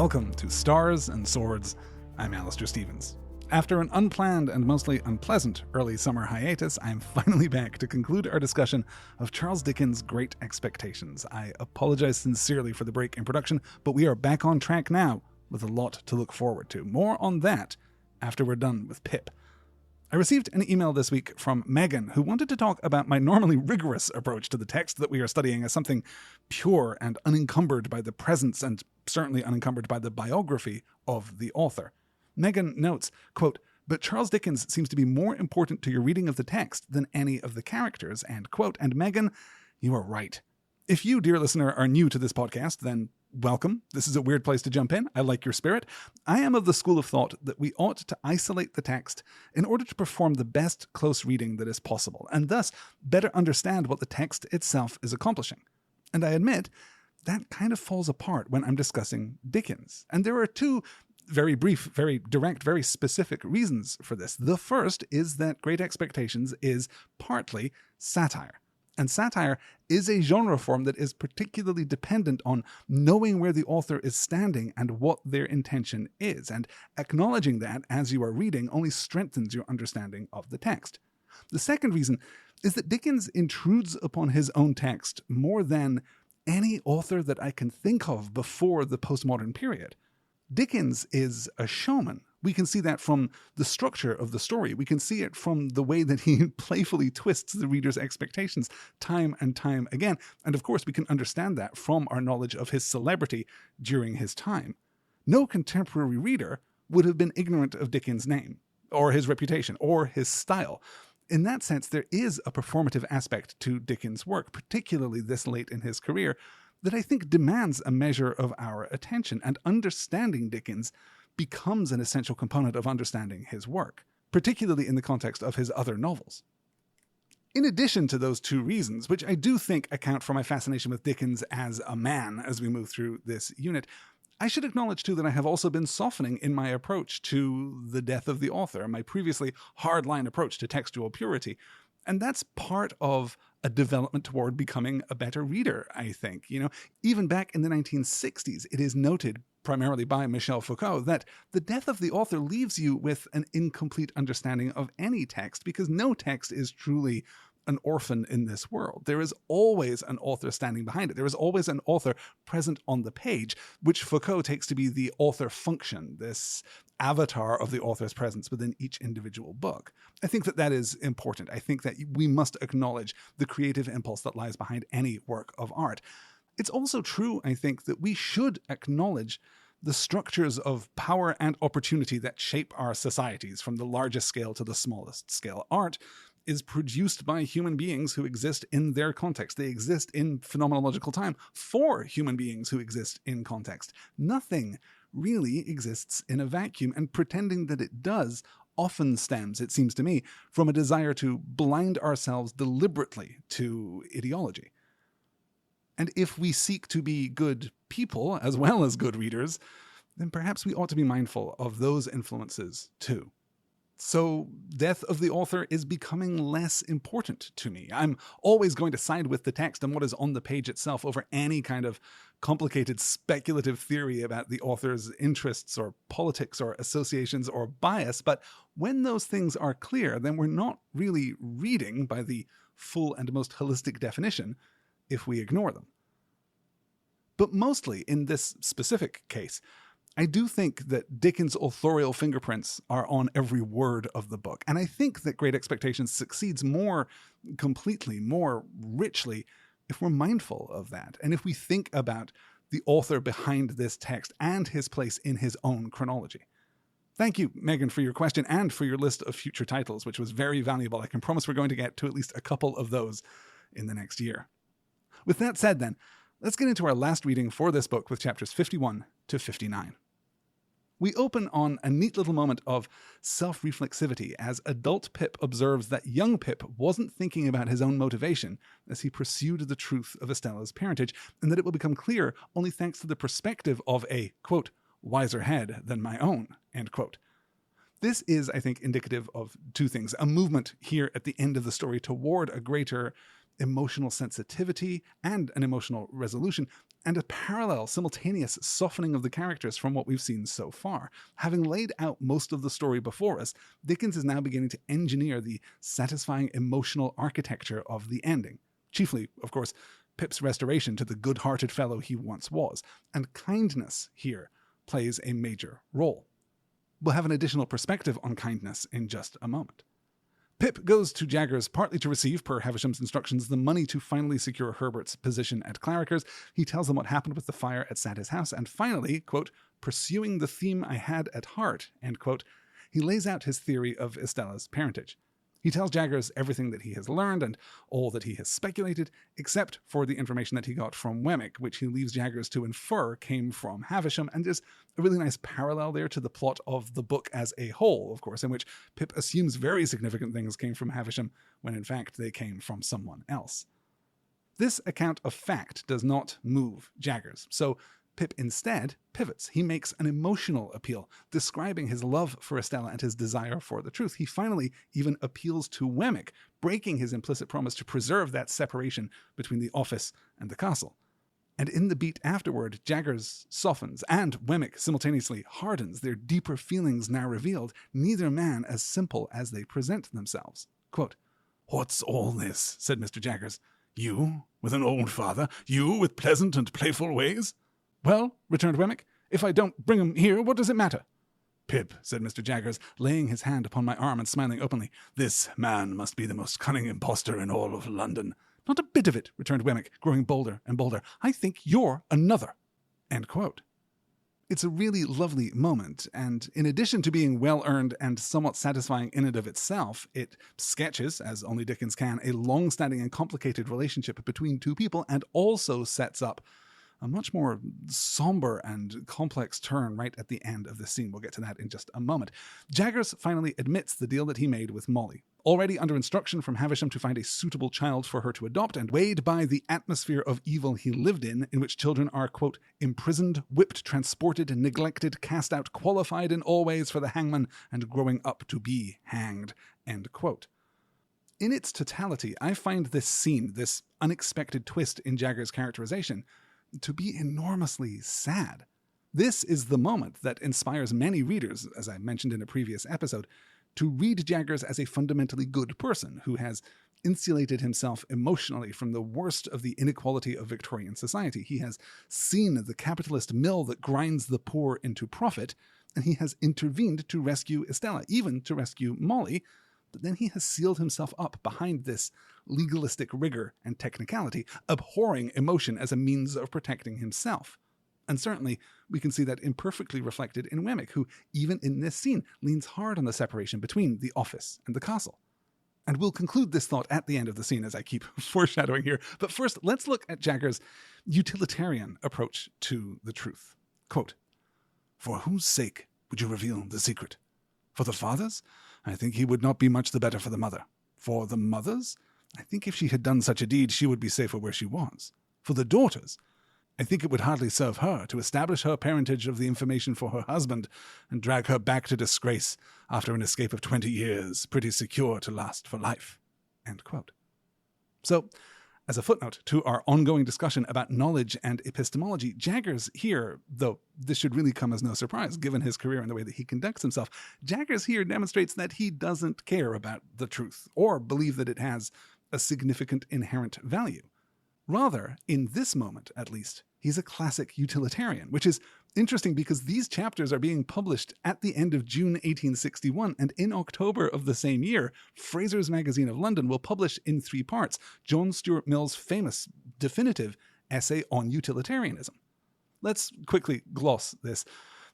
Welcome to Stars and Swords. I'm Alastair Stephens. After an unplanned and mostly unpleasant early summer hiatus, I'm finally back to conclude our discussion of Charles Dickens' Great Expectations. I apologize sincerely for the break in production, but we are back on track now with a lot to look forward to. More on that after we're done with Pip. I received an email this week from Megan, who wanted to talk about my normally rigorous approach to the text that we are studying as something pure and unencumbered by the presence and certainly unencumbered by the biography of the author. Megan notes, quote, "But Charles Dickens seems to be more important to your reading of the text than any of the characters," end quote. And Megan, you are right. If you, dear listener, are new to this podcast, then welcome. This is a weird place to jump in. I like your spirit. I am of the school of thought that we ought to isolate the text in order to perform the best close reading that is possible, and thus better understand what the text itself is accomplishing. And I admit, that kind of falls apart when I'm discussing Dickens. And there are two very brief, very direct, very specific reasons for this. The first is that Great Expectations is partly satire. And satire is a genre form that is particularly dependent on knowing where the author is standing and what their intention is. And acknowledging that as you are reading only strengthens your understanding of the text. The second reason is that Dickens intrudes upon his own text more than any author that I can think of before the postmodern period. Dickens is a showman. We can see that from the structure of the story. We can see it from the way that he playfully twists the reader's expectations time and time again. And of course, we can understand that from our knowledge of his celebrity during his time. No contemporary reader would have been ignorant of Dickens' name, or his reputation, or his style. In that sense, there is a performative aspect to Dickens' work, particularly this late in his career, that I think demands a measure of our attention, and understanding Dickens becomes an essential component of understanding his work, particularly in the context of his other novels. In addition to those two reasons, which I do think account for my fascination with Dickens as a man as we move through this unit, I should acknowledge too that I have also been softening in my approach to the death of the author, my previously hardline approach to textual purity. And that's part of a development toward becoming a better reader, I think. Even back in the 1960s, it is noted primarily by Michel Foucault that the death of the author leaves you with an incomplete understanding of any text, because no text is truly an orphan in this world. There is always an author standing behind it. There is always an author present on the page, which Foucault takes to be the author function, this avatar of the author's presence within each individual book. I think that that is important. I think that we must acknowledge the creative impulse that lies behind any work of art. It's also true, I think, that we should acknowledge the structures of power and opportunity that shape our societies from the largest scale to the smallest scale. Art is produced by human beings who exist in their context. They exist in phenomenological time for human beings who exist in context. Nothing really exists in a vacuum, and pretending that it does often stems, it seems to me, from a desire to blind ourselves deliberately to ideology. And if we seek to be good people as well as good readers, then perhaps we ought to be mindful of those influences too. So, death of the author is becoming less important to me. I'm always going to side with the text and what is on the page itself over any kind of complicated speculative theory about the author's interests or politics or associations or bias. But when those things are clear, then we're not really reading by the full and most holistic definition if we ignore them. But mostly in this specific case, I do think that Dickens' authorial fingerprints are on every word of the book. And I think that Great Expectations succeeds more completely, more richly, if we're mindful of that. And if we think about the author behind this text and his place in his own chronology. Thank you, Megan, for your question and for your list of future titles, which was very valuable. I can promise we're going to get to at least a couple of those in the next year. With that said, then, let's get into our last reading for this book with chapters 51 to 59. We open on a neat little moment of self-reflexivity as adult Pip observes that young Pip wasn't thinking about his own motivation as he pursued the truth of Estella's parentage, and that it will become clear only thanks to the perspective of a, quote, wiser head than my own, end quote. This is, I think, indicative of two things. A movement here at the end of the story toward a greater emotional sensitivity and an emotional resolution, and a parallel, simultaneous softening of the characters from what we've seen so far. Having laid out most of the story before us, Dickens is now beginning to engineer the satisfying emotional architecture of the ending. Chiefly, of course, Pip's restoration to the good-hearted fellow he once was, and kindness here plays a major role. We'll have an additional perspective on kindness in just a moment. Pip goes to Jaggers partly to receive, per Havisham's instructions, the money to finally secure Herbert's position at Clarriker's. He tells them what happened with the fire at Satis house, and finally, quote, pursuing the theme I had at heart, end quote, he lays out his theory of Estella's parentage. He tells Jaggers everything that he has learned and all that he has speculated, except for the information that he got from Wemmick, which he leaves Jaggers to infer came from Havisham, and there's a really nice parallel there to the plot of the book as a whole, of course, in which Pip assumes very significant things came from Havisham when in fact they came from someone else. This account of fact does not move Jaggers, so Pip instead pivots. He makes an emotional appeal, describing his love for Estella and his desire for the truth. He finally even appeals to Wemmick, breaking his implicit promise to preserve that separation between the office and the castle. And in the beat afterward, Jaggers softens and Wemmick simultaneously hardens, their deeper feelings now revealed, neither man as simple as they present themselves. Quote, "What's all this?" said Mr. Jaggers. "You with an old father? You with pleasant and playful ways?" "Well," returned Wemmick, "if I don't bring him here, what does it matter?" "Pip," said Mr. Jaggers, laying his hand upon my arm and smiling openly, "this man must be the most cunning impostor in all of London." "Not a bit of it," returned Wemmick, growing bolder and bolder. "I think you're another." End quote. It's a really lovely moment, and in addition to being well-earned and somewhat satisfying in and of itself, it sketches, as only Dickens can, a long-standing and complicated relationship between two people, and also sets up a much more somber and complex turn right at the end of the scene. We'll get to that in just a moment. Jaggers finally admits the deal that he made with Molly. Already under instruction from Havisham to find a suitable child for her to adopt, and weighed by the atmosphere of evil he lived in which children are, quote, imprisoned, whipped, transported, neglected, cast out, qualified in all ways for the hangman, and growing up to be hanged, end quote. In its totality, I find this scene, this unexpected twist in Jaggers' characterization, to be enormously sad. This is the moment that inspires many readers, as I mentioned in a previous episode, to read Jaggers as a fundamentally good person who has insulated himself emotionally from the worst of the inequality of Victorian society. He has seen the capitalist mill that grinds the poor into profit, and he has intervened to rescue Estella, even to rescue Molly, but then he has sealed himself up behind this legalistic rigor and technicality, abhorring emotion as a means of protecting himself. And certainly, we can see that imperfectly reflected in Wemmick, who, even in this scene, leans hard on the separation between the office and the castle. And we'll conclude this thought at the end of the scene, as I keep foreshadowing here. But first, let's look at Jaggers' utilitarian approach to the truth. Quote, "For whose sake would you reveal the secret? For the father's? I think he would not be much the better for the mother. For the mother's? I think if she had done such a deed, she would be safer where she was. For the daughter's? I think it would hardly serve her to establish her parentage of the information for her husband and drag her back to disgrace after an escape of 20 years, pretty secure to last for life." End quote. So, as a footnote to our ongoing discussion about knowledge and epistemology, Jaggers here, though this should really come as no surprise given his career and the way that he conducts himself, Jaggers here demonstrates that he doesn't care about the truth or believe that it has a significant inherent value. Rather, in this moment at least, he's a classic utilitarian, which is interesting because these chapters are being published at the end of June 1861, and in October of the same year, Fraser's Magazine of London will publish in 3 parts John Stuart Mill's famous definitive essay on utilitarianism. Let's quickly gloss this.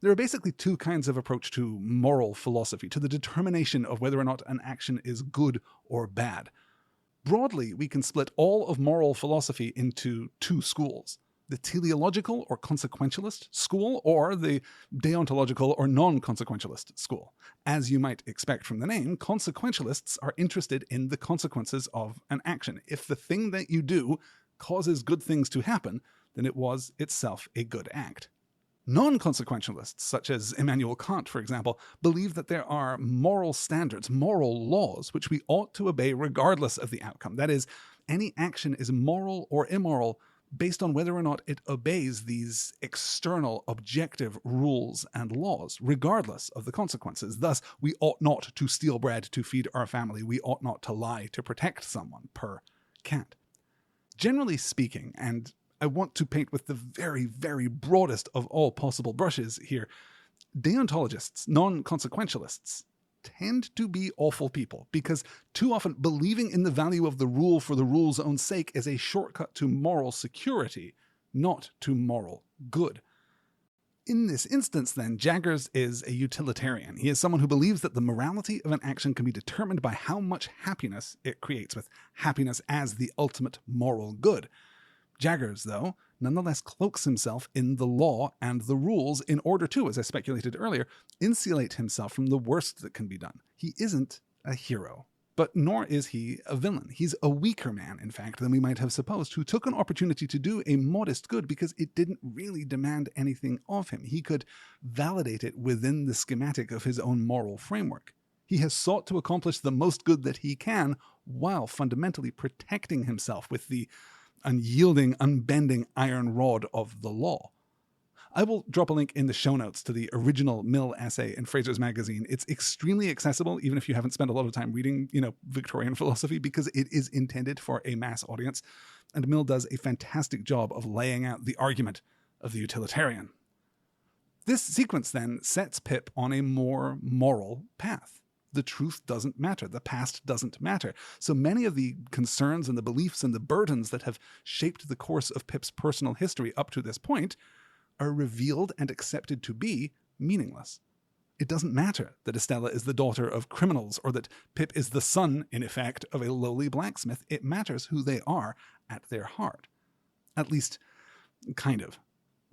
There are basically 2 kinds of approach to moral philosophy, to the determination of whether or not an action is good or bad. Broadly, we can split all of moral philosophy into 2 schools: the teleological or consequentialist school, or the deontological or non-consequentialist school. As you might expect from the name, consequentialists are interested in the consequences of an action. If the thing that you do causes good things to happen, then it was itself a good act. Non-consequentialists, such as Immanuel Kant, for example, believe that there are moral standards, moral laws, which we ought to obey regardless of the outcome. That is, any action is moral or immoral based on whether or not it obeys these external, objective rules and laws, regardless of the consequences. Thus, we ought not to steal bread to feed our family. We ought not to lie to protect someone, per Kant. Generally speaking, and I want to paint with the very, very broadest of all possible brushes here, deontologists, non-consequentialists, tend to be awful people, because too often believing in the value of the rule for the rule's own sake is a shortcut to moral security, not to moral good. In this instance, then, Jaggers is a utilitarian. He is someone who believes that the morality of an action can be determined by how much happiness it creates, with happiness as the ultimate moral good. Jaggers, though, nonetheless cloaks himself in the law and the rules in order to, as I speculated earlier, insulate himself from the worst that can be done. He isn't a hero, but nor is he a villain. He's a weaker man, in fact, than we might have supposed, who took an opportunity to do a modest good because it didn't really demand anything of him. He could validate it within the schematic of his own moral framework. He has sought to accomplish the most good that he can while fundamentally protecting himself with the unyielding, unbending iron rod of the law. I will drop a link in the show notes to the original Mill essay in Fraser's Magazine. It's extremely accessible, even if you haven't spent a lot of time reading, Victorian philosophy, because it is intended for a mass audience. And Mill does a fantastic job of laying out the argument of the utilitarian. This sequence then sets Pip on a more moral path. The truth doesn't matter. The past doesn't matter. So many of the concerns and the beliefs and the burdens that have shaped the course of Pip's personal history up to this point are revealed and accepted to be meaningless. It doesn't matter that Estella is the daughter of criminals or that Pip is the son, in effect, of a lowly blacksmith. It matters who they are at their heart. At least, kind of.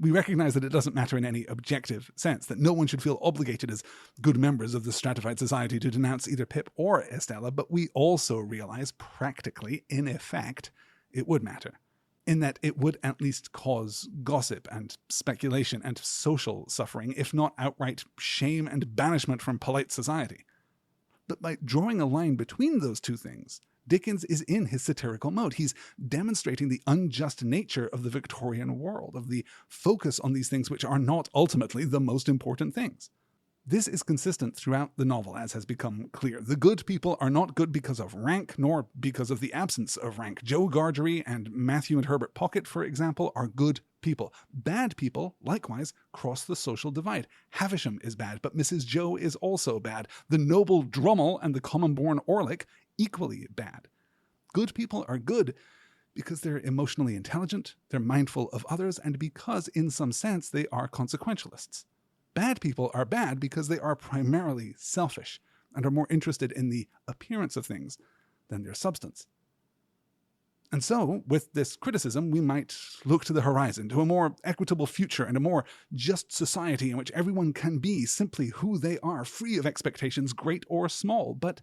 We recognize that it doesn't matter in any objective sense, that no one should feel obligated as good members of the stratified society to denounce either Pip or Estella, but we also realize practically, in effect, it would matter, in that it would at least cause gossip and speculation and social suffering, if not outright shame and banishment from polite society. But by drawing a line between those two things, Dickens is in his satirical mode. He's demonstrating the unjust nature of the Victorian world, of the focus on these things which are not ultimately the most important things. This is consistent throughout the novel, as has become clear. The good people are not good because of rank, nor because of the absence of rank. Joe Gargery and Matthew and Herbert Pocket, for example, are good people. Bad people, likewise, cross the social divide. Havisham is bad, but Mrs. Joe is also bad. The noble Drummle and the common-born Orlick, equally bad. Good people are good because they're emotionally intelligent, they're mindful of others, and because, in some sense, they are consequentialists. Bad people are bad because they are primarily selfish and are more interested in the appearance of things than their substance. And so, with this criticism, we might look to the horizon, to a more equitable future and a more just society in which everyone can be simply who they are, free of expectations, great or small. But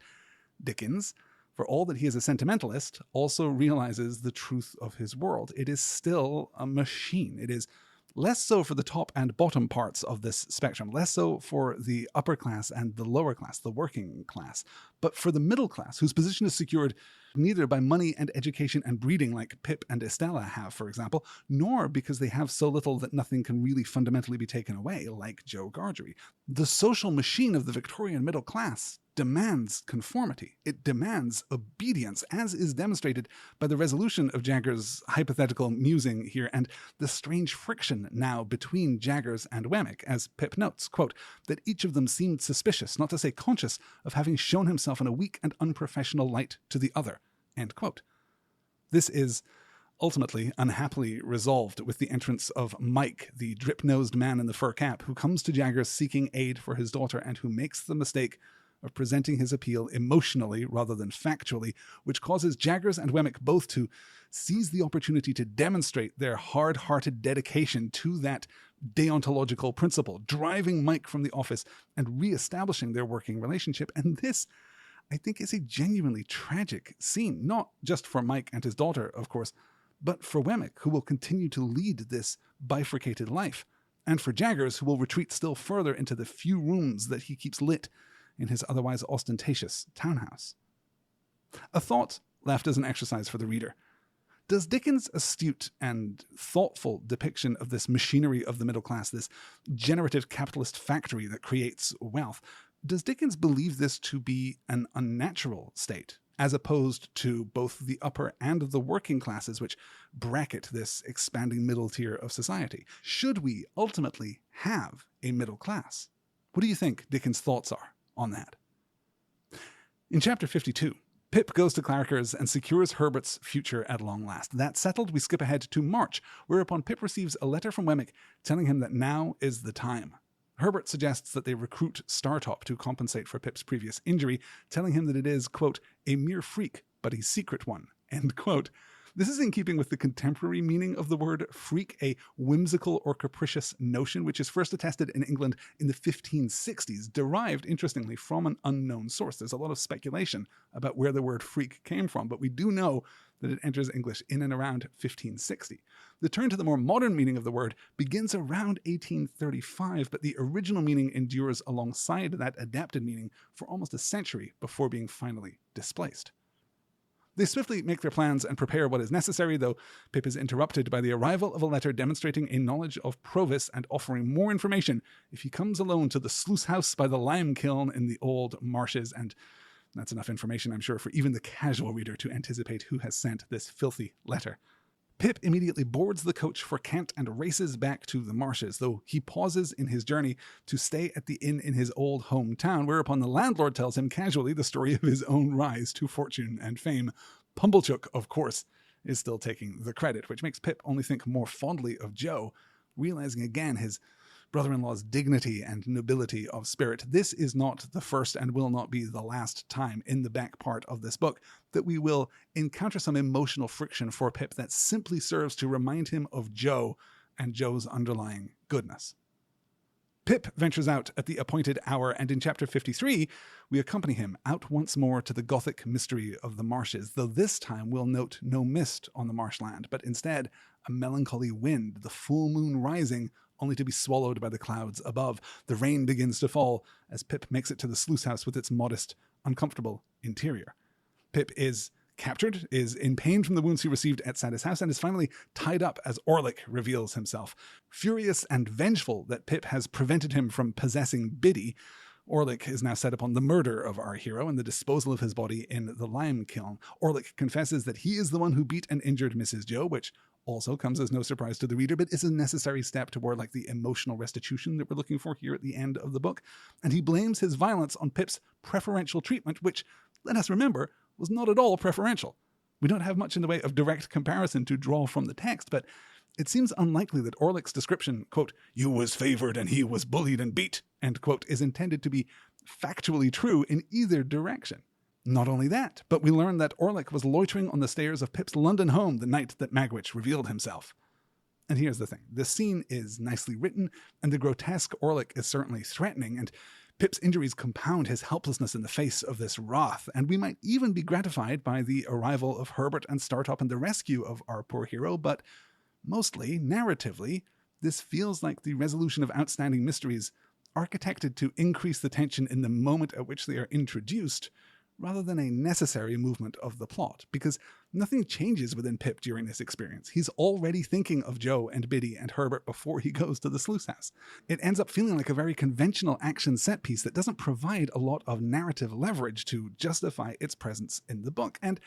Dickens, for all that he is a sentimentalist, also realizes the truth of his world. It is still a machine. It is less so for the top and bottom parts of this spectrum, less so for the upper class and the lower class, the working class, but for the middle class, whose position is secured neither by money and education and breeding like Pip and Estella have, for example, nor because they have so little that nothing can really fundamentally be taken away, like Joe Gargery. The social machine of the Victorian middle class demands conformity. It demands obedience, as is demonstrated by the resolution of Jaggers' hypothetical musing here and the strange friction now between Jaggers and Wemmick, as Pip notes, quote, that each of them seemed suspicious, not to say conscious, of having shown himself in a weak and unprofessional light to the other, end quote. This is ultimately unhappily resolved with the entrance of Mike, the drip-nosed man in the fur cap, who comes to Jaggers seeking aid for his daughter and who makes the mistake of presenting his appeal emotionally rather than factually, which causes Jaggers and Wemmick both to seize the opportunity to demonstrate their hard-hearted dedication to that deontological principle, driving Mike from the office and re-establishing their working relationship. And this, I think, is a genuinely tragic scene, not just for Mike and his daughter, of course, but for Wemmick, who will continue to lead this bifurcated life, and for Jaggers, who will retreat still further into the few rooms that he keeps lit in his otherwise ostentatious townhouse. A thought left as an exercise for the reader. Does Dickens' astute and thoughtful depiction of this machinery of the middle class, this generative capitalist factory that creates wealth, does Dickens believe this to be an unnatural state, as opposed to both the upper and the working classes which bracket this expanding middle tier of society? Should we ultimately have a middle class? What do you think Dickens' thoughts are on that? In chapter 52, Pip goes to Clarriker's and secures Herbert's future at long last. That settled, we skip ahead to March, whereupon Pip receives a letter from Wemmick telling him that now is the time. Herbert suggests that they recruit Startop to compensate for Pip's previous injury, telling him that it is, quote, a mere freak, but a secret one, end quote. This is in keeping with the contemporary meaning of the word freak, a whimsical or capricious notion, which is first attested in England in the 1560s, derived, interestingly, from an unknown source. There's a lot of speculation about where the word freak came from, but we do know that it enters English in and around 1560. The turn to the more modern meaning of the word begins around 1835, but the original meaning endures alongside that adapted meaning for almost a century before being finally displaced. They swiftly make their plans and prepare what is necessary, though Pip is interrupted by the arrival of a letter demonstrating a knowledge of Provis and offering more information if he comes alone to the sluice house by the lime kiln in the old marshes, and that's enough information, I'm sure, for even the casual reader to anticipate who has sent this filthy letter. Pip immediately boards the coach for Kent and races back to the marshes, though he pauses in his journey to stay at the inn in his old hometown, whereupon the landlord tells him casually the story of his own rise to fortune and fame. Pumblechook, of course, is still taking the credit, which makes Pip only think more fondly of Joe, realizing again his brother-in-law's dignity and nobility of spirit. This is not the first and will not be the last time in the back part of this book that we will encounter some emotional friction for Pip that simply serves to remind him of Joe and Joe's underlying goodness. Pip ventures out at the appointed hour, and in chapter 53, we accompany him out once more to the Gothic mystery of the marshes, though this time we'll note no mist on the marshland, but instead a melancholy wind, the full moon rising, only to be swallowed by the clouds above. The rain begins to fall as Pip makes it to the sluice house with its modest, uncomfortable interior. Pip is captured, is in pain from the wounds he received at Satis house, and is finally tied up as Orlick reveals himself. Furious and vengeful that Pip has prevented him from possessing Biddy, Orlick is now set upon the murder of our hero and the disposal of his body in the lime kiln. Orlick confesses that he is the one who beat and injured Mrs. Joe, which also comes as no surprise to the reader, but is a necessary step toward the emotional restitution that we're looking for here at the end of the book. And he blames his violence on Pip's preferential treatment, which, let us remember, was not at all preferential. We don't have much in the way of direct comparison to draw from the text, but it seems unlikely that Orlick's description, quote, "you was favoured and he was bullied and beat," end quote, is intended to be factually true in either direction. Not only that, but we learn that Orlick was loitering on the stairs of Pip's London home the night that Magwitch revealed himself. And here's the thing. The scene is nicely written, and the grotesque Orlick is certainly threatening, and Pip's injuries compound his helplessness in the face of this wrath, and we might even be gratified by the arrival of Herbert and Startop and the rescue of our poor hero, but mostly, narratively, this feels like the resolution of outstanding mysteries architected to increase the tension in the moment at which they are introduced, rather than a necessary movement of the plot, because nothing changes within Pip during this experience. He's already thinking of Joe and Biddy and Herbert before he goes to the sluice house. It ends up feeling like a very conventional action set piece that doesn't provide a lot of narrative leverage to justify its presence in the book. And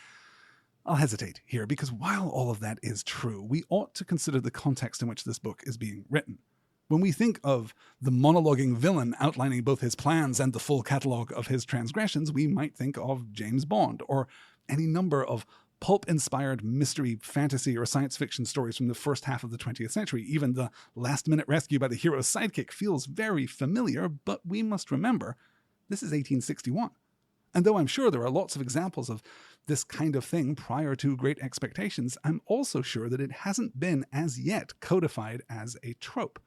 I'll hesitate here, because while all of that is true, we ought to consider the context in which this book is being written. When we think of the monologuing villain outlining both his plans and the full catalogue of his transgressions, we might think of James Bond, or any number of pulp-inspired mystery, fantasy, or science fiction stories from the first half of the 20th century. Even the last-minute rescue by the hero's sidekick feels very familiar, but we must remember, this is 1861. And though I'm sure there are lots of examples of this kind of thing prior to Great Expectations, I'm also sure that it hasn't been as yet codified as a trope.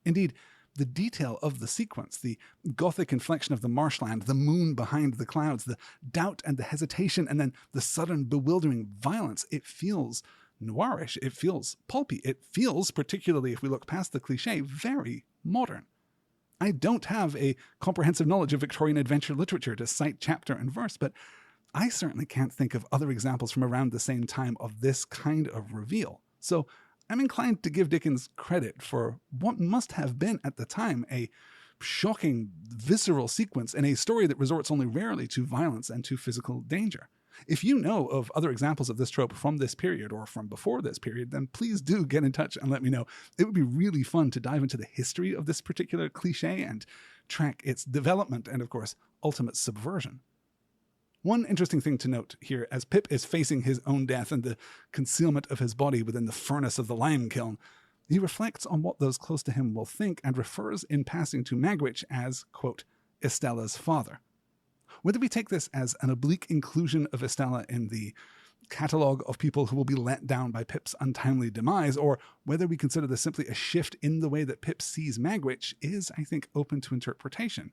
Indeed, the detail of the sequence, the Gothic inflection of the marshland, the moon behind the clouds, the doubt and the hesitation, and then the sudden bewildering violence, it feels noirish, it feels pulpy, it feels, particularly if we look past the cliché, very modern. I don't have a comprehensive knowledge of Victorian adventure literature to cite chapter and verse, but I certainly can't think of other examples from around the same time of this kind of reveal. So I'm inclined to give Dickens credit for what must have been at the time a shocking, visceral sequence in a story that resorts only rarely to violence and to physical danger. If you know of other examples of this trope from this period or from before this period, then please do get in touch and let me know. It would be really fun to dive into the history of this particular cliche and track its development and, of course, ultimate subversion. One interesting thing to note here, as Pip is facing his own death and the concealment of his body within the furnace of the lime kiln, he reflects on what those close to him will think and refers in passing to Magwitch as, quote, Estella's father. Whether we take this as an oblique inclusion of Estella in the catalogue of people who will be let down by Pip's untimely demise, or whether we consider this simply a shift in the way that Pip sees Magwitch, is, I think, open to interpretation.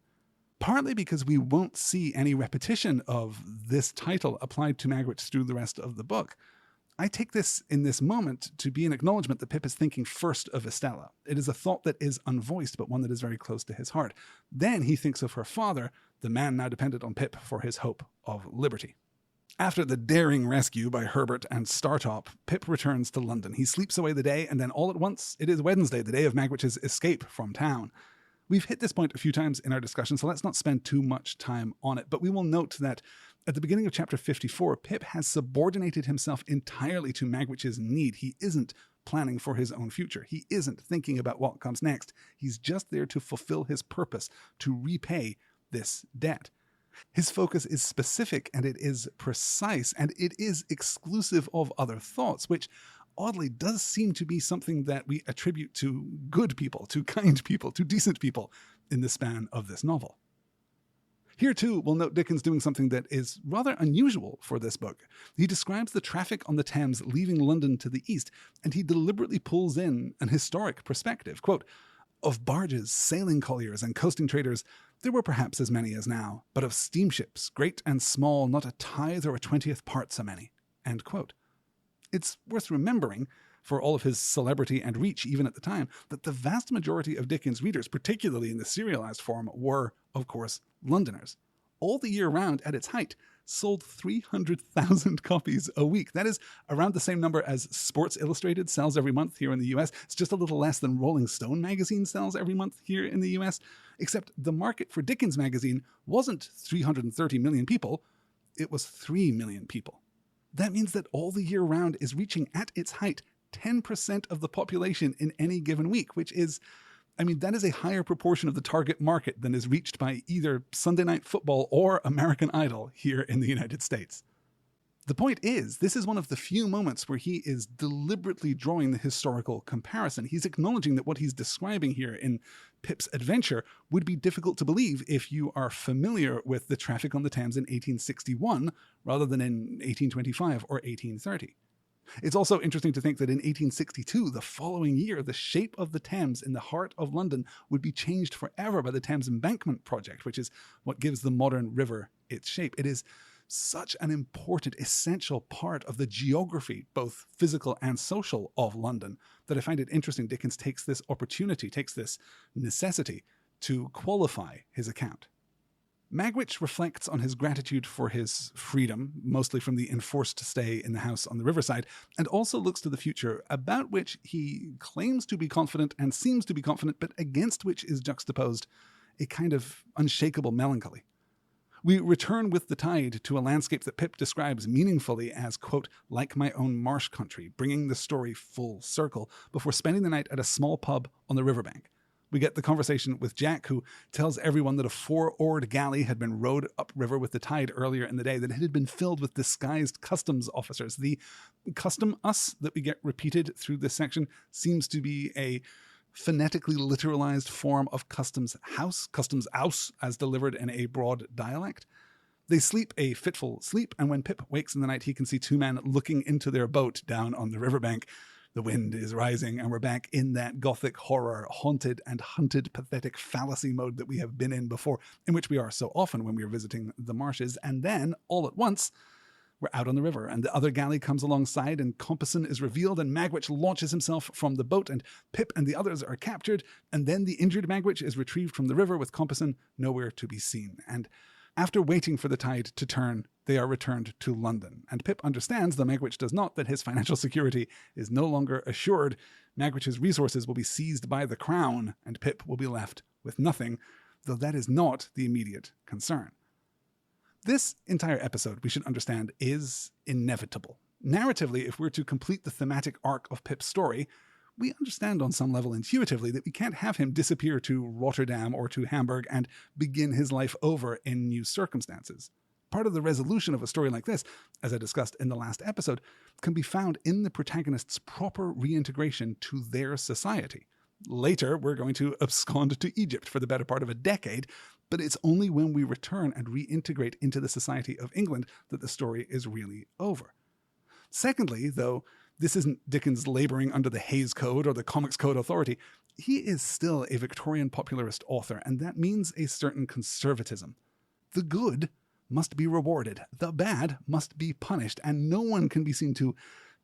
Partly because we won't see any repetition of this title applied to Magwitch through the rest of the book. I take this in this moment to be an acknowledgement that Pip is thinking first of Estella. It is a thought that is unvoiced, but one that is very close to his heart. Then he thinks of her father, the man now dependent on Pip for his hope of liberty. After the daring rescue by Herbert and Startop, Pip returns to London. He sleeps away the day, and then all at once, it is Wednesday, the day of Magwitch's escape from town. We've hit this point a few times in our discussion, so let's not spend too much time on it, but we will note that at the beginning of chapter 54, Pip has subordinated himself entirely to Magwitch's need. He isn't planning for his own future. He isn't thinking about what comes next. He's just there to fulfill his purpose, to repay this debt. His focus is specific and it is precise and it is exclusive of other thoughts, which oddly does seem to be something that we attribute to good people, to kind people, to decent people in the span of this novel. Here, too, we'll note Dickens doing something that is rather unusual for this book. He describes the traffic on the Thames leaving London to the east, and he deliberately pulls in an historic perspective. Quote, of barges, sailing colliers, and coasting traders, there were perhaps as many as now, but of steamships, great and small, not a tithe or a 20th part so many. End quote. It's worth remembering, for all of his celebrity and reach even at the time, that the vast majority of Dickens' readers, particularly in the serialized form, were, of course, Londoners. All the year round, at its height, sold 300,000 copies a week. That is around the same number as Sports Illustrated sells every month here in the US. It's just a little less than Rolling Stone magazine sells every month here in the US. Except the market for Dickens magazine wasn't 330 million people, it was 3 million people. That means that all the year round is reaching at its height 10% of the population in any given week, which is, that is a higher proportion of the target market than is reached by either Sunday Night Football or American Idol here in the United States. The point is, this is one of the few moments where he is deliberately drawing the historical comparison. He's acknowledging that what he's describing here in Pip's adventure would be difficult to believe if you are familiar with the traffic on the Thames in 1861 rather than in 1825 or 1830. It's also interesting to think that in 1862, the following year, the shape of the Thames in the heart of London would be changed forever by the Thames Embankment Project, which is what gives the modern river its shape. It is such an important, essential part of the geography, both physical and social, of London, that I find it interesting Dickens takes this opportunity, takes this necessity to qualify his account. Magwitch reflects on his gratitude for his freedom, mostly from the enforced stay in the house on the riverside, and also looks to the future, about which he claims to be confident and seems to be confident, but against which is juxtaposed a kind of unshakable melancholy. We return with the tide to a landscape that Pip describes meaningfully as, quote, like my own marsh country, bringing the story full circle, before spending the night at a small pub on the riverbank. We get the conversation with Jack, who tells everyone that a 4-oared galley had been rowed upriver with the tide earlier in the day, that it had been filled with disguised customs officers. The custom us that we get repeated through this section seems to be a phonetically literalized form of customs house, customs house, as delivered in a broad dialect. They sleep a fitful sleep, and when Pip wakes in the night, he can see two men looking into their boat down on the riverbank. The wind is rising, and we're back in that gothic horror, haunted and hunted, pathetic fallacy mode that we have been in before, in which we are so often when we are visiting the marshes. And then, all at once, we're out on the river, and the other galley comes alongside, and Compeyson is revealed, and Magwitch launches himself from the boat, and Pip and the others are captured, and then the injured Magwitch is retrieved from the river with Compeyson nowhere to be seen. And After waiting for the tide to turn, they are returned to London, and Pip understands, though Magwitch does not, that his financial security is no longer assured. Magwitch's resources will be seized by the crown, and Pip will be left with nothing, though that is not the immediate concern. This entire episode, we should understand, is inevitable. Narratively, if we're to complete the thematic arc of Pip's story, we understand on some level intuitively that we can't have him disappear to Rotterdam or to Hamburg and begin his life over in new circumstances. Part of the resolution of a story like this, as I discussed in the last episode, can be found in the protagonist's proper reintegration to their society. Later, we're going to abscond to Egypt for the better part of a decade, but it's only when we return and reintegrate into the society of England that the story is really over. Secondly, though, this isn't Dickens laboring under the Hays Code or the Comics Code authority. He is still a Victorian popularist author, and that means a certain conservatism. The good must be rewarded, the bad must be punished, and no one can be seen to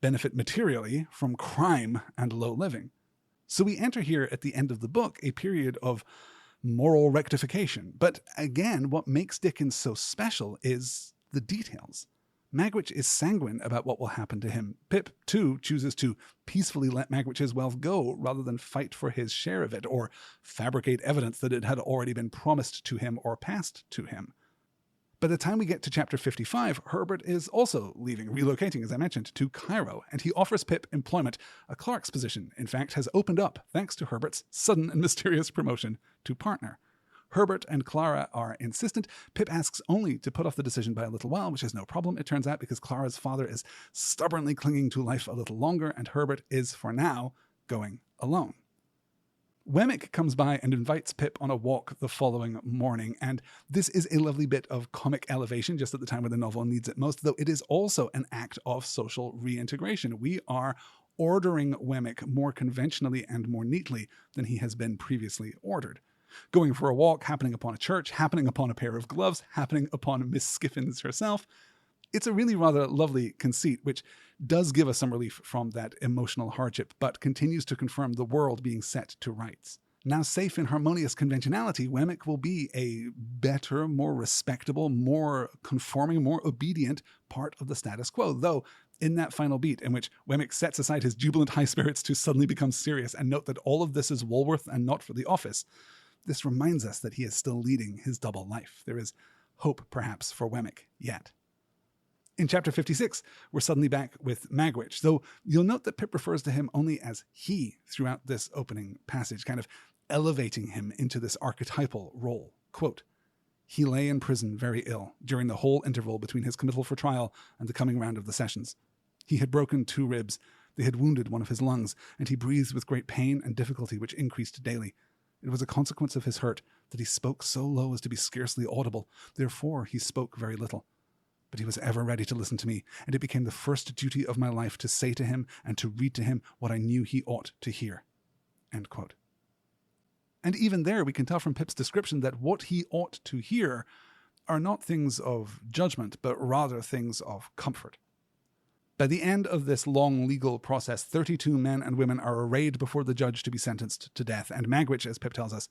benefit materially from crime and low living. So we enter here at the end of the book a period of moral rectification. But again, what makes Dickens so special is the details. Magwitch is sanguine about what will happen to him. Pip, too, chooses to peacefully let Magwitch's wealth go rather than fight for his share of it or fabricate evidence that it had already been promised to him or passed to him. By the time we get to chapter 55, Herbert is also leaving, relocating, as I mentioned, to Cairo, and he offers Pip employment. A clerk's position, in fact, has opened up thanks to Herbert's sudden and mysterious promotion to partner. Herbert and Clara are insistent. Pip asks only to put off the decision by a little while, which is no problem, it turns out, because Clara's father is stubbornly clinging to life a little longer, and Herbert is, for now, going alone. Wemmick comes by and invites Pip on a walk the following morning, and this is a lovely bit of comic elevation just at the time when the novel needs it most, though it is also an act of social reintegration. We are ordering Wemmick more conventionally and more neatly than he has been previously ordered. Going for a walk, happening upon a church, happening upon a pair of gloves, happening upon Miss Skiffins herself. It's a really rather lovely conceit, which does give us some relief from that emotional hardship, but continues to confirm the world being set to rights. Now safe in harmonious conventionality, Wemmick will be a better, more respectable, more conforming, more obedient part of the status quo, though in that final beat in which Wemmick sets aside his jubilant high spirits to suddenly become serious and note that all of this is Walworth and not for the office, this reminds us that he is still leading his double life. There is hope, perhaps, for Wemmick yet. In chapter 56, we're suddenly back with Magwitch, though you'll note that Pip refers to him only as he throughout this opening passage, kind of elevating him into this archetypal role. Quote, "He lay in prison very ill during the whole interval between his committal for trial and the coming round of the sessions. He had broken 2 ribs, they had wounded one of his lungs, and he breathed with great pain and difficulty which increased daily. It was a consequence of his hurt that he spoke so low as to be scarcely audible, therefore he spoke very little. But he was ever ready to listen to me, and it became the first duty of my life to say to him and to read to him what I knew he ought to hear." End quote. And even there we can tell from Pip's description that what he ought to hear are not things of judgment, but rather things of comfort. By the end of this long legal process, 32 men and women are arrayed before the judge to be sentenced to death, and Magwitch, as Pip tells us,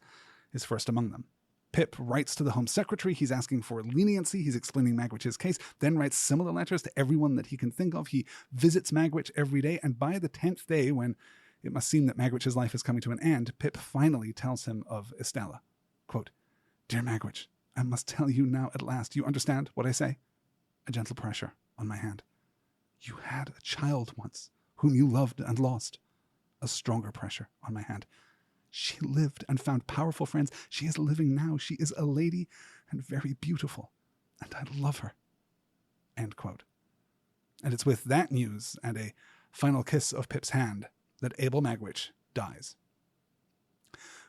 is first among them. Pip writes to the Home Secretary, he's asking for leniency, he's explaining Magwitch's case, then writes similar letters to everyone that he can think of. He visits Magwitch every day, and by the 10th day, when it must seem that Magwitch's life is coming to an end, Pip finally tells him of Estella. Quote, "Dear Magwitch, I must tell you now at last, you understand what I say?" A gentle pressure on my hand. "You had a child once, whom you loved and lost." A stronger pressure on my hand. "She lived and found powerful friends. She is living now. She is a lady and very beautiful, and I love her." End quote. And it's with that news and a final kiss of Pip's hand that Abel Magwitch dies.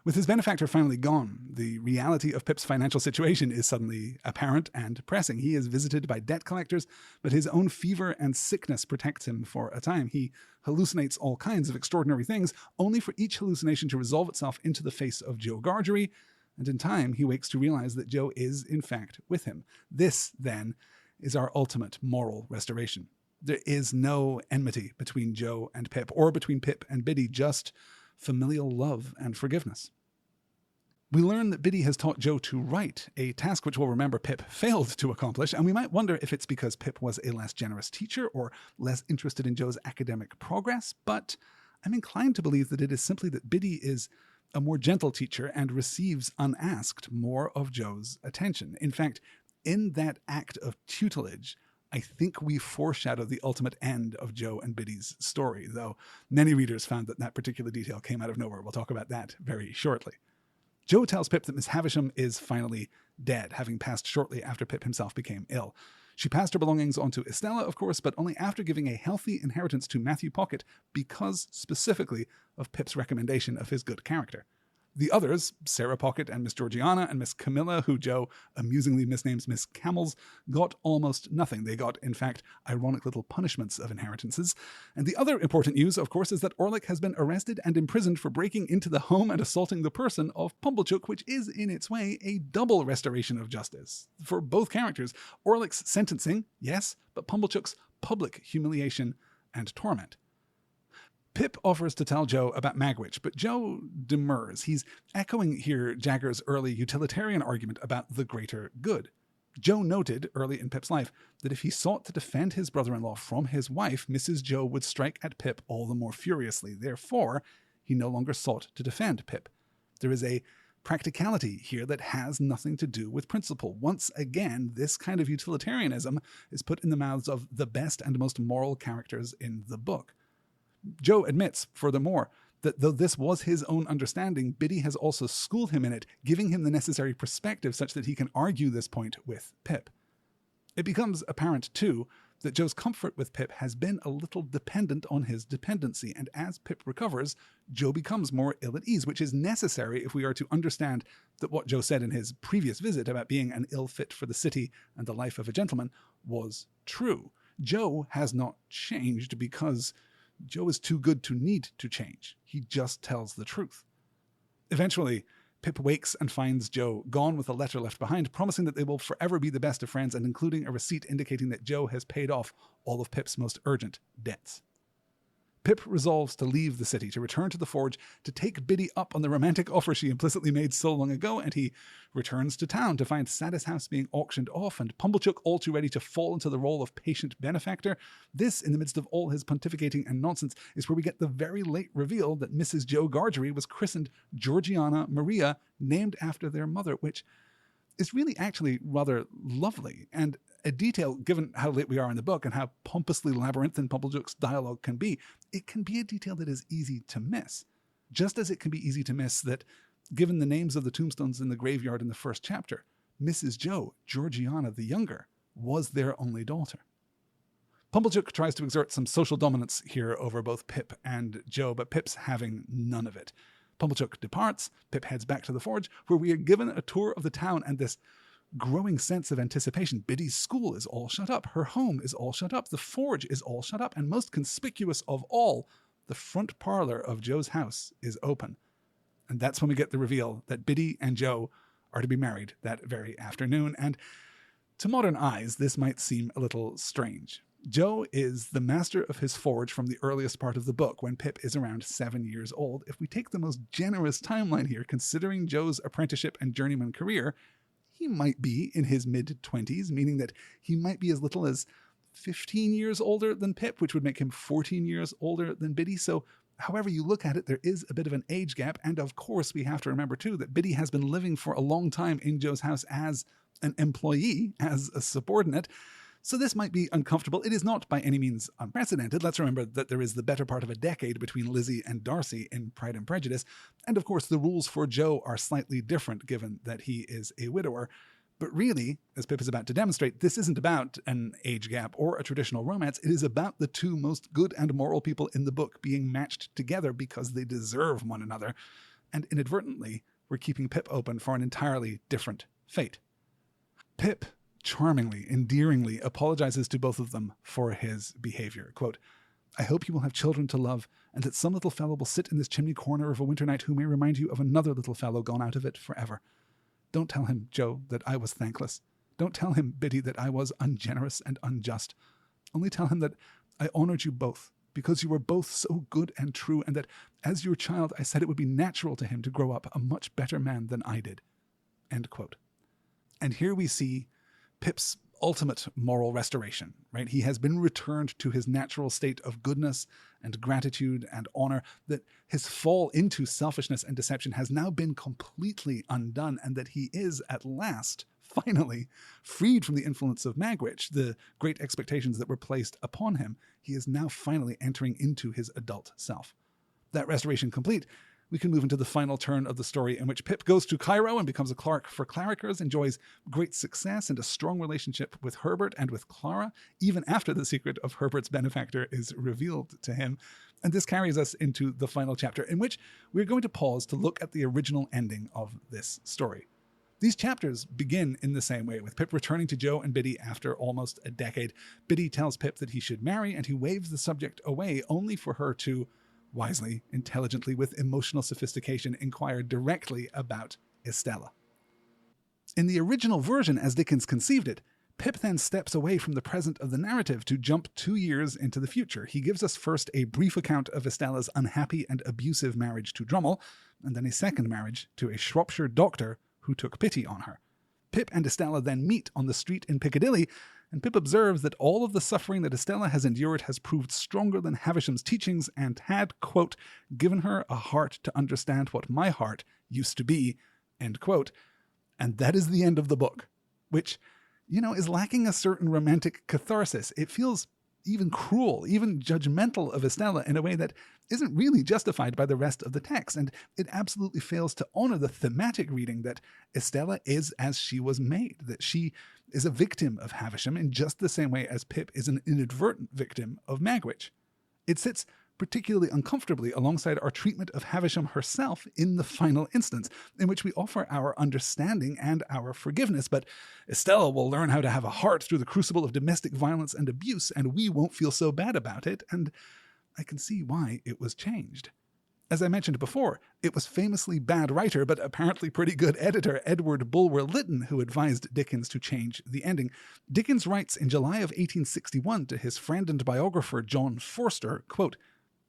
With his benefactor finally gone, the reality of Pip's financial situation is suddenly apparent and pressing. He is visited by debt collectors, but his own fever and sickness protects him for a time. He hallucinates all kinds of extraordinary things, only for each hallucination to resolve itself into the face of Joe Gargery, and in time he wakes to realize that Joe is, in fact, with him. This, then, is our ultimate moral restoration. There is no enmity between Joe and Pip, or between Pip and Biddy, just familial love and forgiveness. We learn that Biddy has taught Joe to write, a task which we'll remember Pip failed to accomplish, and we might wonder if it's because Pip was a less generous teacher or less interested in Joe's academic progress, but I'm inclined to believe that it is simply that Biddy is a more gentle teacher and receives unasked more of Joe's attention. In fact, in that act of tutelage, I think we foreshadow the ultimate end of Joe and Biddy's story, though many readers found that that particular detail came out of nowhere. We'll talk about that very shortly. Joe tells Pip that Miss Havisham is finally dead, having passed shortly after Pip himself became ill. She passed her belongings on to Estella, of course, but only after giving a healthy inheritance to Matthew Pocket because specifically of Pip's recommendation of his good character. The others, Sarah Pocket and Miss Georgiana and Miss Camilla, who Joe amusingly misnames Miss Camels, got almost nothing. They got, in fact, ironic little punishments of inheritances. And the other important news, of course, is that Orlick has been arrested and imprisoned for breaking into the home and assaulting the person of Pumblechook, which is, in its way, a double restoration of justice. For both characters, Orlick's sentencing, yes, but Pumblechook's public humiliation and torment. Pip offers to tell Joe about Magwitch, but Joe demurs. He's echoing here Jagger's early utilitarian argument about the greater good. Joe noted early in Pip's life that if he sought to defend his brother-in-law from his wife, Mrs. Joe would strike at Pip all the more furiously. Therefore, he no longer sought to defend Pip. There is a practicality here that has nothing to do with principle. Once again, this kind of utilitarianism is put in the mouths of the best and most moral characters in the book. Joe admits, furthermore, that though this was his own understanding, Biddy has also schooled him in it, giving him the necessary perspective such that he can argue this point with Pip. It becomes apparent, too, that Joe's comfort with Pip has been a little dependent on his dependency, and as Pip recovers, Joe becomes more ill at ease, which is necessary if we are to understand that what Joe said in his previous visit about being an ill fit for the city and the life of a gentleman was true. Joe has not changed because Joe is too good to need to change. He just tells the truth. Eventually, Pip wakes and finds Joe gone with a letter left behind, promising that they will forever be the best of friends and including a receipt indicating that Joe has paid off all of Pip's most urgent debts. Pip resolves to leave the city, to return to the forge, to take Biddy up on the romantic offer she implicitly made so long ago, and he returns to town to find Saddis House being auctioned off and Pumblechook all too ready to fall into the role of patient benefactor. This, in the midst of all his pontificating and nonsense, is where we get the very late reveal that Mrs. Joe Gargery was christened Georgiana Maria, named after their mother, which is really actually rather lovely, and a detail, given how late we are in the book and how pompously labyrinthine Pumblechook's dialogue can be, it can be a detail that is easy to miss. Just as it can be easy to miss that, given the names of the tombstones in the graveyard in the first chapter, Mrs. Joe, Georgiana the Younger, was their only daughter. Pumblechook tries to exert some social dominance here over both Pip and Joe, but Pip's having none of it. Pumblechook departs, Pip heads back to the forge, where we are given a tour of the town and this growing sense of anticipation. Biddy's school is all shut up. Her home is all shut up. The forge is all shut up. And most conspicuous of all, the front parlor of Joe's house is open. And that's when we get the reveal that Biddy and Joe are to be married that very afternoon. And to modern eyes, this might seem a little strange. Joe is the master of his forge from the earliest part of the book, when Pip is around 7 years old. If we take the most generous timeline here, considering Joe's apprenticeship and journeyman career, he might be in his mid-20s, meaning that he might be as little as 15 years older than Pip, which would make him 14 years older than Biddy. So however you look at it, there is a bit of an age gap. And of course, we have to remember, too, that Biddy has been living for a long time in Joe's house as an employee, as a subordinate. So this might be uncomfortable. It is not by any means unprecedented. Let's remember that there is the better part of a decade between Lizzie and Darcy in Pride and Prejudice. And of course, the rules for Joe are slightly different given that he is a widower. But really, as Pip is about to demonstrate, this isn't about an age gap or a traditional romance. It is about the two most good and moral people in the book being matched together because they deserve one another. And inadvertently, we're keeping Pip open for an entirely different fate. Pip charmingly, endearingly apologizes to both of them for his behavior. Quote, "I hope you will have children to love, and that some little fellow will sit in this chimney corner of a winter night who may remind you of another little fellow gone out of it forever. Don't tell him, Joe, that I was thankless. Don't tell him, Biddy, that I was ungenerous and unjust. Only tell him that I honored you both, because you were both so good and true, and that as your child I said it would be natural to him to grow up a much better man than I did." End quote. And here we see Pip's ultimate moral restoration, right? He has been returned to his natural state of goodness and gratitude and honor, that his fall into selfishness and deception has now been completely undone, and that he is at last, finally, freed from the influence of Magwitch, the great expectations that were placed upon him. He is now finally entering into his adult self. That restoration complete, we can move into the final turn of the story, in which Pip goes to Cairo and becomes a clerk for Claricers, enjoys great success and a strong relationship with Herbert and with Clara, even after the secret of Herbert's benefactor is revealed to him. And this carries us into the final chapter, in which we're going to pause to look at the original ending of this story. These chapters begin in the same way, with Pip returning to Jo and Biddy after almost a decade. Biddy tells Pip that he should marry, and he waves the subject away, only for her to, wisely, intelligently, with emotional sophistication, inquire directly about Estella. In the original version, as Dickens conceived it, Pip then steps away from the present of the narrative to jump 2 years into the future. He gives us first a brief account of Estella's unhappy and abusive marriage to Drummle, and then a second marriage to a Shropshire doctor who took pity on her. Pip and Estella then meet on the street in Piccadilly, and Pip observes that all of the suffering that Estella has endured has proved stronger than Havisham's teachings and had, quote, given her a heart to understand what my heart used to be, end quote. And that is the end of the book, which, is lacking a certain romantic catharsis. It feels even cruel, even judgmental of Estella in a way that isn't really justified by the rest of the text, and it absolutely fails to honor the thematic reading that Estella is as she was made, that she is a victim of Havisham in just the same way as Pip is an inadvertent victim of Magwitch. It sits particularly uncomfortably alongside our treatment of Havisham herself in the final instance, in which we offer our understanding and our forgiveness, but Estella will learn how to have a heart through the crucible of domestic violence and abuse, and we won't feel so bad about it, and I can see why it was changed. As I mentioned before, it was famously bad writer, but apparently pretty good editor Edward Bulwer Lytton who advised Dickens to change the ending. Dickens writes in July of 1861 to his friend and biographer John Forster, quote,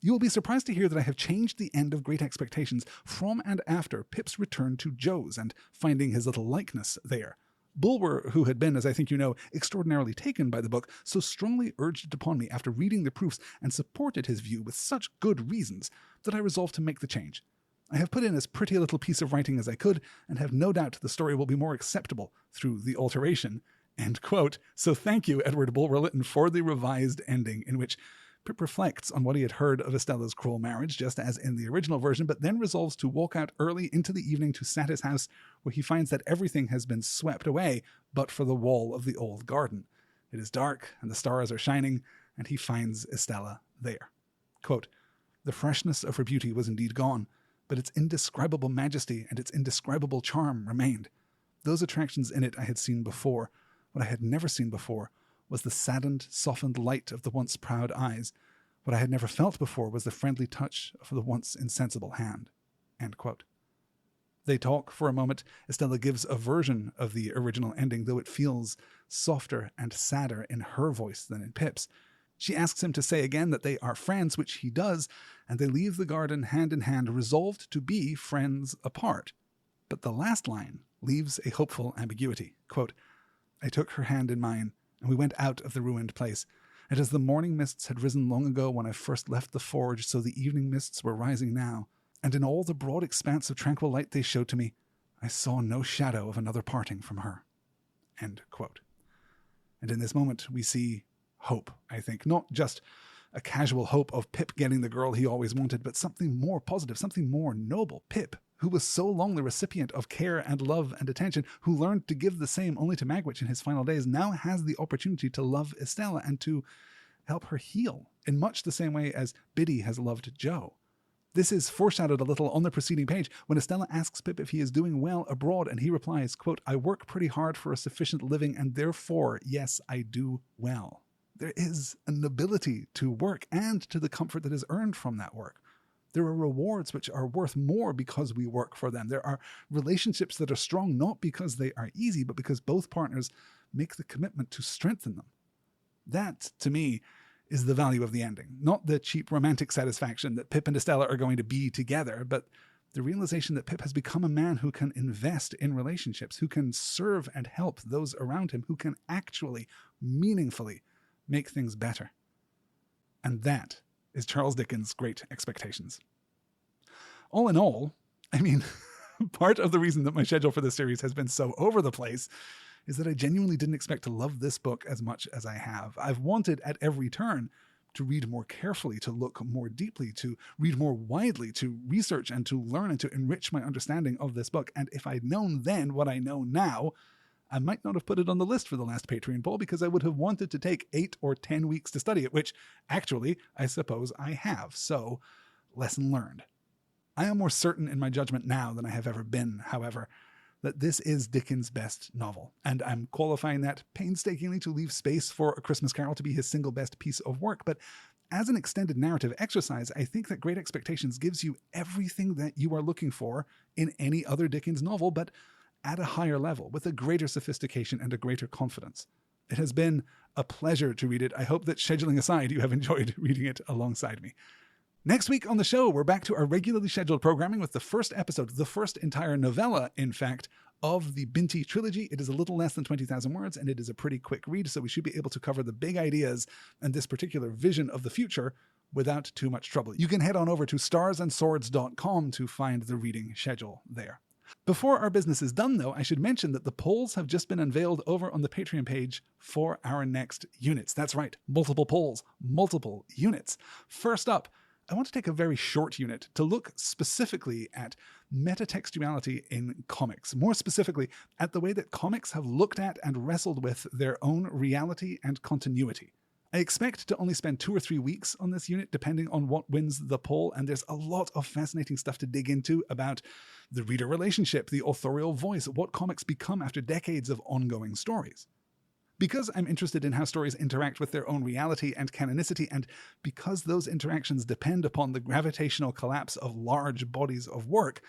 "You will be surprised to hear that I have changed the end of Great Expectations from and after Pip's return to Jo's and finding his little likeness there. Bulwer, who had been, as I think you know, extraordinarily taken by the book, so strongly urged it upon me after reading the proofs and supported his view with such good reasons that I resolved to make the change. I have put in as pretty a little piece of writing as I could and have no doubt the story will be more acceptable through the alteration." End quote. So thank you, Edward Bulwer Lytton, for the revised ending in which Pip reflects on what he had heard of Estella's cruel marriage, just as in the original version, but then resolves to walk out early into the evening to Satis house, where he finds that everything has been swept away, but for the wall of the old garden. It is dark, and the stars are shining, and he finds Estella there. Quote, "The freshness of her beauty was indeed gone, but its indescribable majesty and its indescribable charm remained. Those attractions in it I had seen before. What I had never seen before was the saddened, softened light of the once proud eyes. What I had never felt before was the friendly touch of the once insensible hand." End quote. They talk for a moment. Estella gives a version of the original ending, though it feels softer and sadder in her voice than in Pip's. She asks him to say again that they are friends, which he does, and they leave the garden hand in hand, resolved to be friends apart. But the last line leaves a hopeful ambiguity. Quote, "I took her hand in mine, and we went out of the ruined place. And as the morning mists had risen long ago when I first left the forge, so the evening mists were rising now. And in all the broad expanse of tranquil light they showed to me, I saw no shadow of another parting from her." End quote. And in this moment, we see hope, I think. Not just a casual hope of Pip getting the girl he always wanted, but something more positive, something more noble. Pip, who was so long the recipient of care and love and attention, who learned to give the same only to Magwitch in his final days, now has the opportunity to love Estella and to help her heal in much the same way as Biddy has loved Jo. This is foreshadowed a little on the preceding page when Estella asks Pip if he is doing well abroad, and he replies, quote, "I work pretty hard for a sufficient living, and therefore, yes, I do well." There is a nobility to work and to the comfort that is earned from that work. There are rewards which are worth more because we work for them. There are relationships that are strong not because they are easy, but because both partners make the commitment to strengthen them. That, to me, is the value of the ending. Not the cheap romantic satisfaction that Pip and Estella are going to be together, but the realization that Pip has become a man who can invest in relationships, who can serve and help those around him, who can actually, meaningfully make things better. And that is Charles Dickens' Great Expectations. All in all, I mean, part of the reason that my schedule for this series has been so over the place is that I genuinely didn't expect to love this book as much as I have. I've wanted at every turn to read more carefully, to look more deeply, to read more widely, to research and to learn and to enrich my understanding of this book. And if I'd known then what I know now, I might not have put it on the list for the last Patreon poll because I would have wanted to take 8 or 10 weeks to study it, which actually I suppose I have. So, lesson learned. I am more certain in my judgment now than I have ever been, however, that this is Dickens' best novel, and I'm qualifying that painstakingly to leave space for A Christmas Carol to be his single best piece of work. But as an extended narrative exercise, I think that Great Expectations gives you everything that you are looking for in any other Dickens novel, but at a higher level, with a greater sophistication and a greater confidence. It has been a pleasure to read it. I hope that, scheduling aside, you have enjoyed reading it alongside me. Next week on the show, we're back to our regularly scheduled programming with the first episode, the first entire novella, in fact, of the Binti trilogy. It is a little less than 20,000 words, and it is a pretty quick read, so we should be able to cover the big ideas and this particular vision of the future without too much trouble. You can head on over to starsandswords.com to find the reading schedule there. Before our business is done, though, I should mention that the polls have just been unveiled over on the Patreon page for our next units. That's right, multiple polls, multiple units. First up, I want to take a very short unit to look specifically at metatextuality in comics, more specifically at the way that comics have looked at and wrestled with their own reality and continuity. I expect to only spend 2 or 3 weeks on this unit, depending on what wins the poll, and there's a lot of fascinating stuff to dig into about the reader relationship, the authorial voice, what comics become after decades of ongoing stories. Because I'm interested in how stories interact with their own reality and canonicity, and because those interactions depend upon the gravitational collapse of large bodies of work,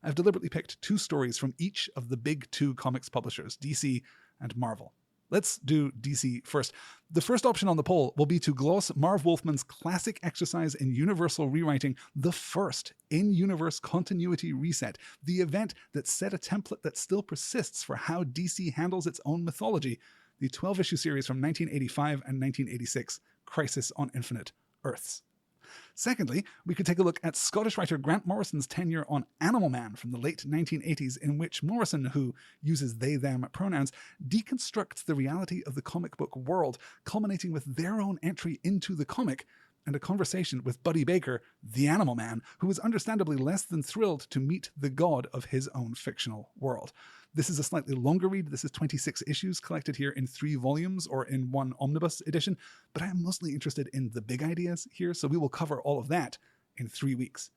I've deliberately picked 2 stories from each of the big 2 comics publishers, DC and Marvel. Let's do DC first. The first option on the poll will be to gloss Marv Wolfman's classic exercise in universal rewriting, the first in-universe continuity reset, the event that set a template that still persists for how DC handles its own mythology, the 12-issue series from 1985 and 1986, Crisis on Infinite Earths. Secondly, we could take a look at Scottish writer Grant Morrison's tenure on Animal Man from the late 1980s, in which Morrison, who uses they-them pronouns, deconstructs the reality of the comic book world, culminating with their own entry into the comic and a conversation with Buddy Baker, the Animal Man, who is understandably less than thrilled to meet the god of his own fictional world. This is a slightly longer read. This is 26 issues collected here in 3 volumes or in 1 omnibus edition, but I am mostly interested in the big ideas here, so we will cover all of that in 3 weeks.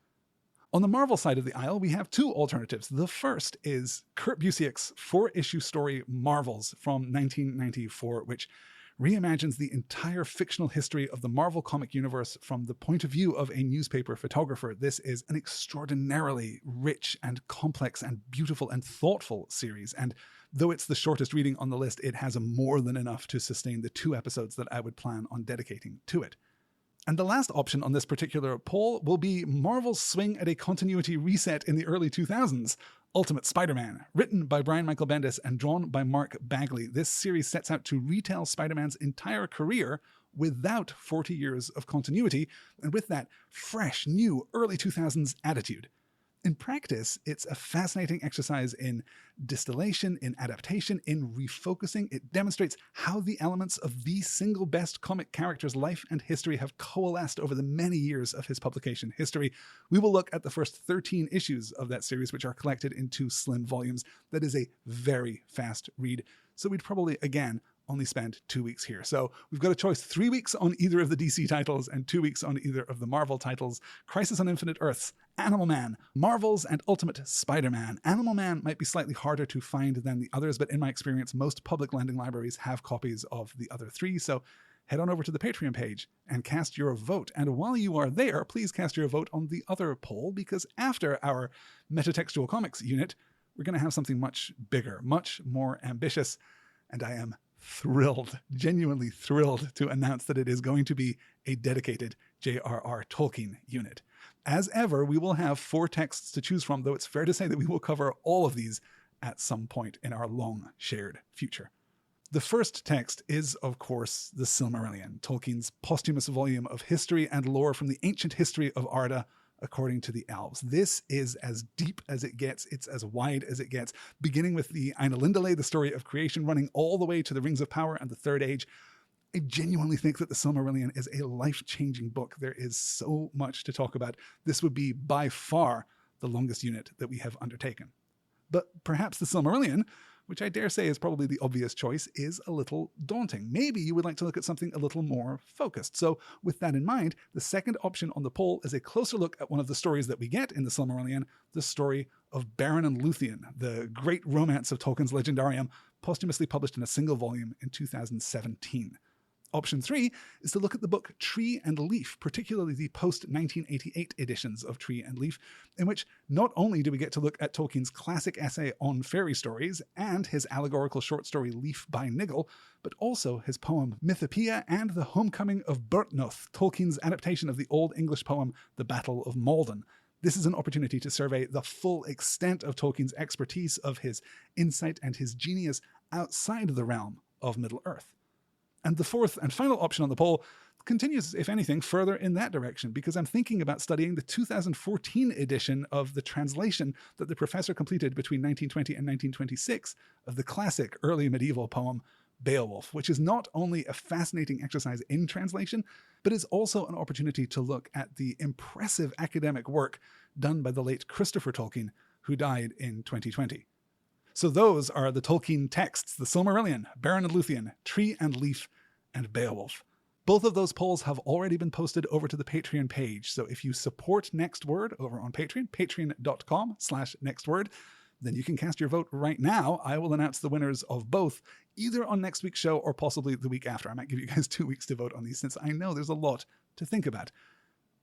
On the Marvel side of the aisle, we have 2 alternatives. The first is Kurt Busiek's 4-issue story Marvels from 1994, which reimagines the entire fictional history of the Marvel comic universe from the point of view of a newspaper photographer. This is an extraordinarily rich and complex and beautiful and thoughtful series, and though it's the shortest reading on the list, it has more than enough to sustain the 2 episodes that I would plan on dedicating to it. And the last option on this particular poll will be Marvel's swing at a continuity reset in the early 2000s, Ultimate Spider-Man, written by Brian Michael Bendis and drawn by Mark Bagley. This series sets out to retell Spider-Man's entire career without 40 years of continuity, and with that fresh, new, early 2000s attitude. In practice, it's a fascinating exercise in distillation, in adaptation, in refocusing. It demonstrates how the elements of the single best comic character's life and history have coalesced over the many years of his publication history. We will look at the first 13 issues of that series, which are collected in 2 slim volumes. That is a very fast read, so we'd probably, again, only spend 2 weeks here. So we've got a choice: 3 weeks on either of the DC titles and 2 weeks on either of the Marvel titles. Crisis on Infinite Earths, Animal Man, Marvels, and Ultimate Spider-Man. Animal Man might be slightly harder to find than the others, but in my experience, most public lending libraries have copies of the other 3, so head on over to the Patreon page and cast your vote. And while you are there, please cast your vote on the other poll, because after our metatextual comics unit, we're going to have something much bigger, much more ambitious, and I am thrilled, genuinely thrilled to announce that it is going to be a dedicated J.R.R. Tolkien unit. As ever, we will have 4 texts to choose from, though it's fair to say that we will cover all of these at some point in our long shared future. The first text is, of course, the Silmarillion, Tolkien's posthumous volume of history and lore from the ancient history of Arda, according to the elves. This is as deep as it gets. It's as wide as it gets, beginning with the Ainulindale, the story of creation, running all the way to the Rings of Power and the Third Age. I genuinely think that the Silmarillion is a life-changing book. There is so much to talk about. This would be by far the longest unit that we have undertaken. But perhaps the Silmarillion, which I dare say is probably the obvious choice, is a little daunting. Maybe you would like to look at something a little more focused. So with that in mind, the second option on the poll is a closer look at one of the stories that we get in the Silmarillion, the story of Beren and Luthien, the great romance of Tolkien's Legendarium, posthumously published in a single volume in 2017. Option 3 is to look at the book Tree and Leaf, particularly the post-1988 editions of Tree and Leaf, in which not only do we get to look at Tolkien's classic essay on fairy stories and his allegorical short story Leaf by Niggle, but also his poem Mythopoeia and The Homecoming of Byrhtnoth, Tolkien's adaptation of the Old English poem The Battle of Malden. This is an opportunity to survey the full extent of Tolkien's expertise, of his insight and his genius outside the realm of Middle-earth. And the fourth and final option on the poll continues, if anything, further in that direction, because I'm thinking about studying the 2014 edition of the translation that the professor completed between 1920 and 1926 of the classic early medieval poem Beowulf, which is not only a fascinating exercise in translation, but is also an opportunity to look at the impressive academic work done by the late Christopher Tolkien, who died in 2020. So those are the Tolkien texts, the Silmarillion, Beren and Luthien, Tree and Leaf, and Beowulf. Both of those polls have already been posted over to the Patreon page. So if you support Next Word over on Patreon, patreon.com/nextword, then you can cast your vote right now. I will announce the winners of both, either on next week's show or possibly the week after. I might give you guys 2 weeks to vote on these, since I know there's a lot to think about.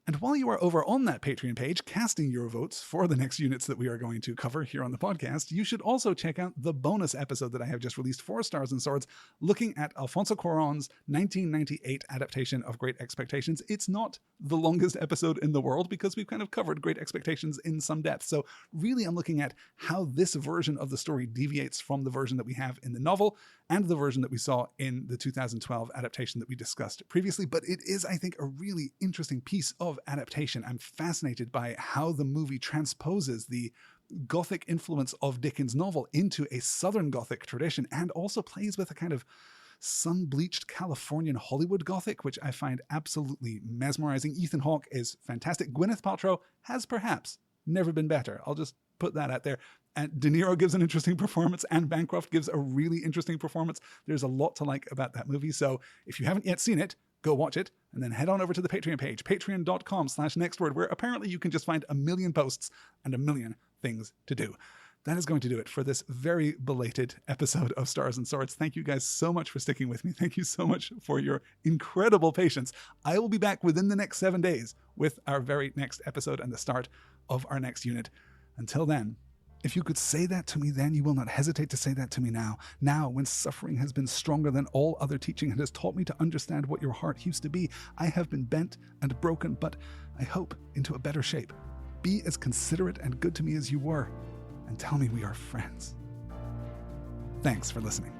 And while you are over on that Patreon page casting your votes for the next units that we are going to cover here on the podcast, you should also check out the bonus episode that I have just released for Stars and Swords, looking at Alfonso Cuarón's 1998 adaptation of Great Expectations. It's not the longest episode in the world because we've kind of covered Great Expectations in some depth. So really I'm looking at how this version of the story deviates from the version that we have in the novel and the version that we saw in the 2012 adaptation that we discussed previously. But it is, I think, a really interesting piece of adaptation. I'm fascinated by how the movie transposes the Gothic influence of Dickens' novel into a Southern Gothic tradition, and also plays with a kind of sun-bleached Californian Hollywood Gothic, which I find absolutely mesmerizing. Ethan Hawke is fantastic. Gwyneth Paltrow has perhaps never been better. I'll just put that out there. And De Niro gives an interesting performance, and Bancroft gives a really interesting performance. There's a lot to like about that movie. So if you haven't yet seen it, go watch it, and then head on over to the Patreon page, patreon.com/nextword, where apparently you can just find a million posts and a million things to do. That is going to do it for this very belated episode of Stars and Swords. Thank you guys so much for sticking with me. Thank you so much for your incredible patience. I will be back within the next 7 days with our very next episode and the start of our next unit. Until then, if you could say that to me then, you will not hesitate to say that to me now. Now, when suffering has been stronger than all other teaching and has taught me to understand what your heart used to be, I have been bent and broken, but I hope into a better shape. Be as considerate and good to me as you were, and tell me we are friends. Thanks for listening.